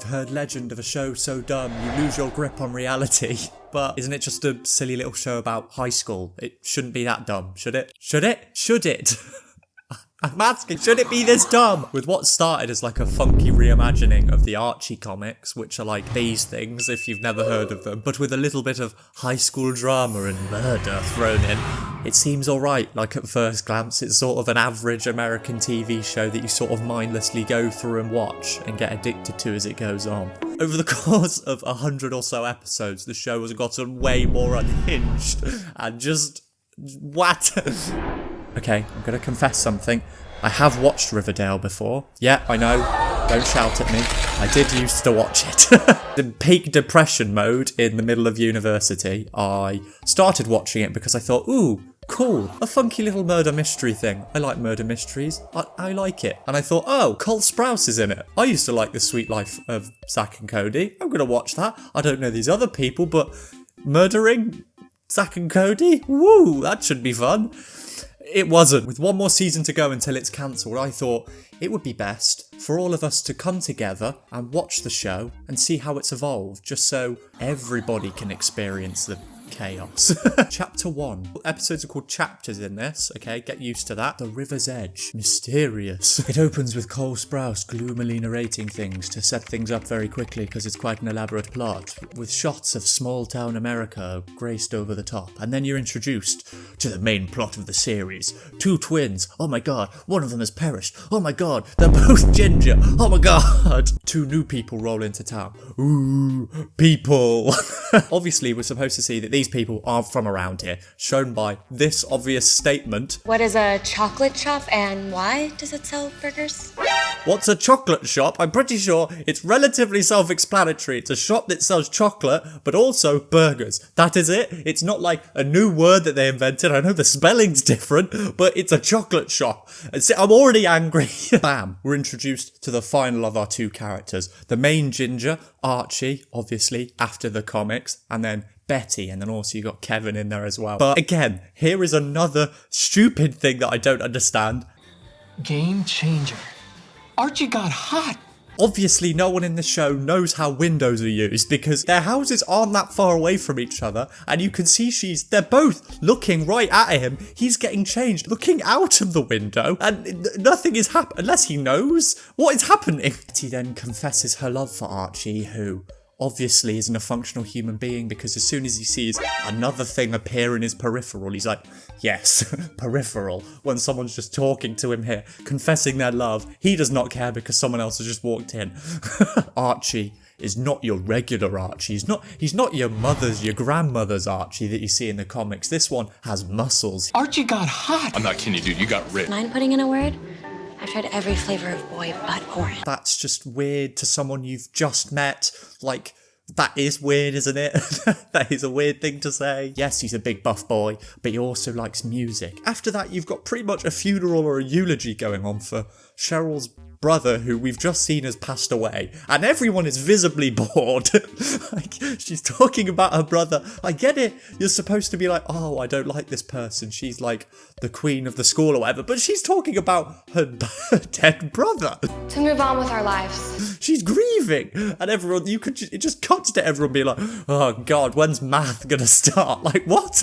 heard legend of a show so dumb you lose your grip on reality. But isn't it just a silly little show about high school? It shouldn't be that dumb, should it? Should it? Should it? I'm asking, should it be this dumb? With what started as like a funky reimagining of the Archie comics, which are like these things, if you've never heard of them, but with a little bit of high school drama and murder thrown in, it seems alright. Like at first glance, it's sort of an average American TV show that you sort of mindlessly go through and watch and get addicted to as it goes on. Over the course of 100 or so episodes, the show has gotten way more unhinged and just... what? Okay, I'm gonna confess something. I have watched Riverdale before. Yeah, I know. Don't shout at me. I did used to watch it. In peak depression mode in the middle of university, I started watching it because I thought, ooh, cool, a funky little murder mystery thing. I like murder mysteries. I like it. And I thought, oh, Cole Sprouse is in it. I used to like The Sweet Life of Zack and Cody. I'm gonna watch that. I don't know these other people, but murdering Zack and Cody? Woo, that should be fun. It wasn't. With one more season to go until it's cancelled, I thought it would be best for all of us to come together and watch the show and see how it's evolved, just so everybody can experience the chaos. Chapter 1. Episodes are called chapters in this, okay? Get used to that. The River's Edge. Mysterious. It opens with Cole Sprouse gloomily narrating things to set things up very quickly because it's quite an elaborate plot, with shots of small-town America graced over the top. And then you're introduced to the main plot of the series. 2 twins. Oh my god, one of them has perished. Oh my god, they're both ginger. Oh my god. 2 new people roll into town. Ooh, people. Obviously, we're supposed to see that these people are from around here, shown by this obvious statement. What is a chocolate shop and why does it sell burgers? What's a chocolate shop? I'm pretty sure it's relatively self-explanatory. It's a shop that sells chocolate, but also burgers. That is it. It's not like a new word that they invented. I know the spelling's different, but it's a chocolate shop. I'm already angry. Bam. We're introduced to the final of our 2 characters. The main ginger, Archie, obviously, after the comics, and then Betty, and then also you got Kevin in there as well. But again, here is another stupid thing that I don't understand. Game changer. Archie got hot. Obviously, no one in the show knows how windows are used because their houses aren't that far away from each other, and you can see they're both looking right at him. He's getting changed, looking out of the window, and nothing is happening unless he knows what is happening. Betty then confesses her love for Archie, who obviously isn't a functional human being, because as soon as he sees another thing appear in his peripheral, he's like, yes, peripheral. When someone's just talking to him here, confessing their love, he does not care because someone else has just walked in. Archie is not your regular Archie. He's not your grandmother's Archie that you see in the comics. This one has muscles. Archie got hot. I'm not kidding you, dude. You got ripped. Mind putting in a word? I've tried every flavor of boy but orange. That's just weird to someone you've just met. Like, that is weird, isn't it? That is a weird thing to say. Yes, he's a big buff boy, but he also likes music. After that, you've got pretty much a funeral or a eulogy going on for Cheryl's brother, who we've just seen has passed away, and everyone is visibly bored. Like, she's talking about her brother. I get it, you're supposed to be like, oh, I don't like this person, she's like the queen of the school or whatever, but she's talking about her dead brother To move on with our lives. She's grieving, and everyone, it just cuts to everyone being like, oh god, when's math gonna start? Like, what?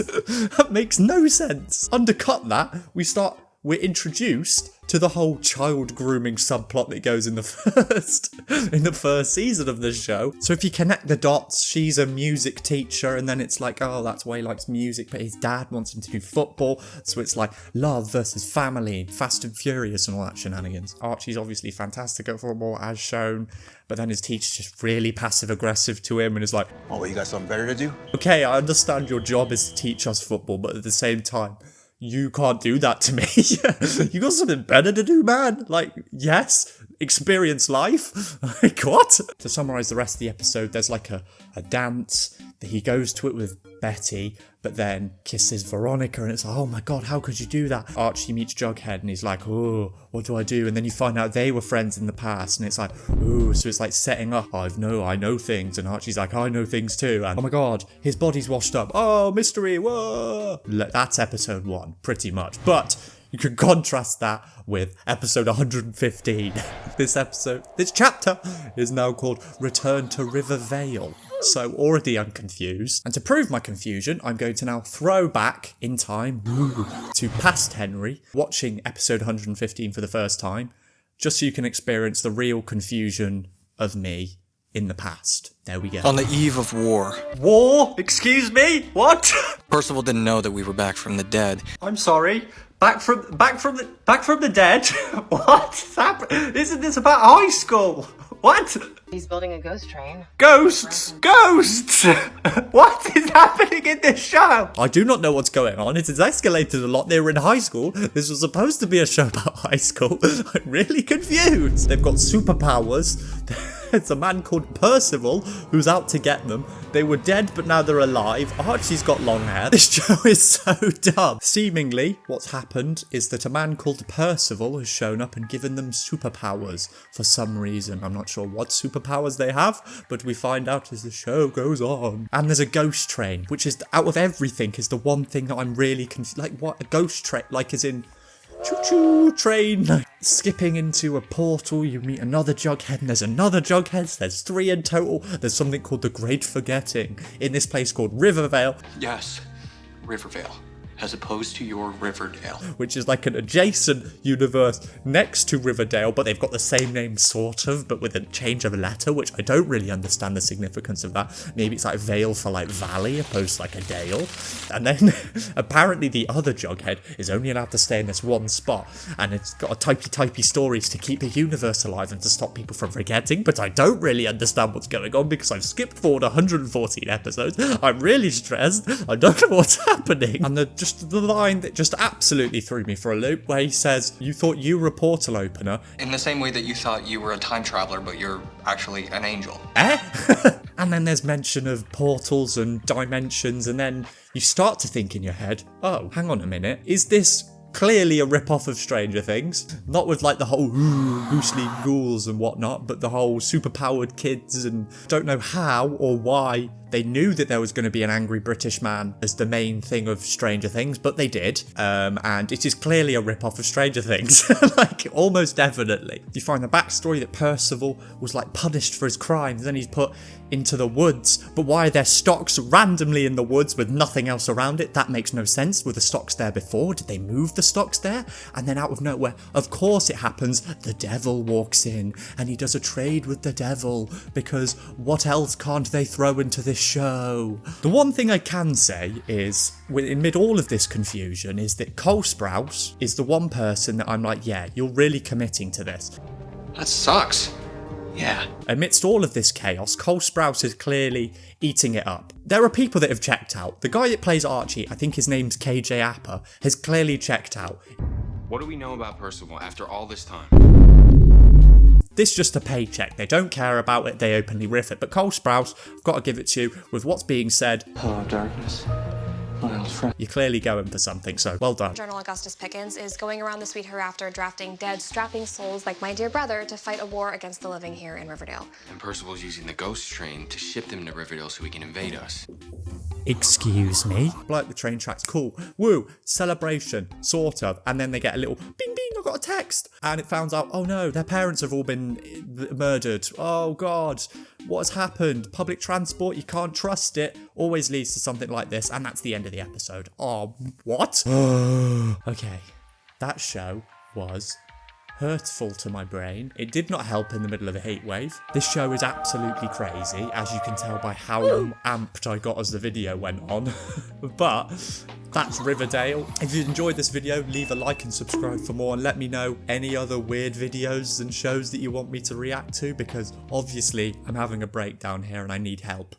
That makes no sense. Undercut that, we're introduced to the whole child grooming subplot that goes in the first season of the show. So if you connect the dots, she's a music teacher, and then it's like, oh, that's why he likes music, but his dad wants him to do football. So it's like love versus family, Fast and Furious and all that shenanigans. Archie's obviously fantastic at football, as shown, but then his teacher's just really passive-aggressive to him and is like, Oh, you got something better to do? okay, I understand your job is to teach us football, but at the same time, you can't do that to me. You got something better to do, man. Like, yes, experience life. Like, what? To summarise the rest of the episode, there's like a dance that he goes to it with Betty, but then kisses Veronica, and it's like, oh my god, how could you do that? Archie meets Jughead, and he's like, oh, what do I do? And then you find out they were friends in the past, and it's like, ooh, so it's like setting up, I know things, and Archie's like, I know things too, and oh my god, his body's washed up, oh, mystery, whoa! That's episode 1, pretty much. But You can contrast that with episode 115. This chapter is now called Return to Riverdale. So already I'm confused. And to prove my confusion, I'm going to now throw back in time to past Henry, watching episode 115 for the first time, just so you can experience the real confusion of me in the past. There we go. On the eve of war. War? Excuse me? What? Percival didn't know that we were back from the dead. I'm sorry. Back from the dead? What? Isn't this about high school? What? He's building a ghost train. Ghosts! Ghosts! What is happening in this show? I do not know what's going on. It has escalated a lot. They were in high school. This was supposed to be a show about high school. I'm really confused. They've got superpowers. It's a man called Percival who's out to get them. They were dead, but now they're alive. Archie's got long hair. This show is so dumb. Seemingly, what's happened is that a man called Percival has shown up and given them superpowers for some reason. I'm not sure what superpowers they have, but we find out as the show goes on. And there's a ghost train, which is, out of everything, is the one thing that I'm really confused. Like, what? A ghost train? Like, as in... choo-choo train. Skipping into a portal, you meet another Jughead, and there's another Jughead, so there's 3 in total. There's something called the Great Forgetting in this place called Riverdale. Yes, Riverdale, as opposed to your Riverdale. Which is like an adjacent universe next to Riverdale, but they've got the same name sort of, but with a change of a letter, which I don't really understand the significance of that. Maybe it's like Vale for like Valley opposed to like a Dale. And then apparently the other Jughead is only allowed to stay in this one spot, and it's got a typey stories to keep the universe alive and to stop people from forgetting, but I don't really understand what's going on because I've skipped forward 114 episodes. I'm really stressed. I don't know what's happening. And the line that just absolutely threw me for a loop, where he says, you thought you were a portal opener. In the same way that you thought you were a time traveler, but you're actually an angel. And then there's mention of portals and dimensions, and then you start to think in your head, oh, hang on a minute, is this clearly a rip-off of Stranger Things? Not with like the whole ghostly ghouls and whatnot, but the whole superpowered kids, and don't know how or why they knew that there was going to be an angry British man as the main thing of Stranger Things, but they did. And it is clearly a rip-off of Stranger Things. Like, almost definitely. You find the backstory that Percival was like punished for his crimes, then he's put into the woods. But why are there stocks randomly in the woods with nothing else around it? That makes no sense. Were the stocks there before? Did they move the stocks there? And then out of nowhere, of course it happens, the devil walks in and he does a trade with the devil, because what else can't they throw into this show? The one thing I can say is, amid all of this confusion, is that Cole Sprouse is the one person that I'm like, yeah, you're really committing to this. That sucks. Yeah. Amidst all of this chaos, Cole Sprouse is clearly eating it up. There are people that have checked out. The guy that plays Archie, I think his name's KJ Apper, has clearly checked out. What do we know about Percival after all this time? This is just a paycheck. They don't care about it. They openly riff it. But Cole Sprouse, I've got to give it to you, with what's being said. Hello, darkness. My old friend. You're clearly going for something, so well done. Journal Augustus Pickens is going around the sweet hereafter drafting dead, strapping souls like my dear brother to fight a war against the living here in Riverdale. And Percival's using the ghost train to ship them to Riverdale so he can invade us. Excuse me? Like the train tracks, cool. Woo, celebration, sort of. And then they get a little bing bing, I got a text. And it finds out, oh no, their parents have all been murdered. Oh God, what has happened? Public transport, you can't trust it. Always leads to something like this. And that's the end of the episode. Oh, what? Okay, that show was hurtful to my brain. It did not help in the middle of a heat wave. This show is absolutely crazy, as you can tell by how amped I got as the video went on. But that's Riverdale. If you enjoyed this video, leave a like and subscribe for more, and let me know any other weird videos and shows that you want me to react to, because obviously I'm having a breakdown here and I need help.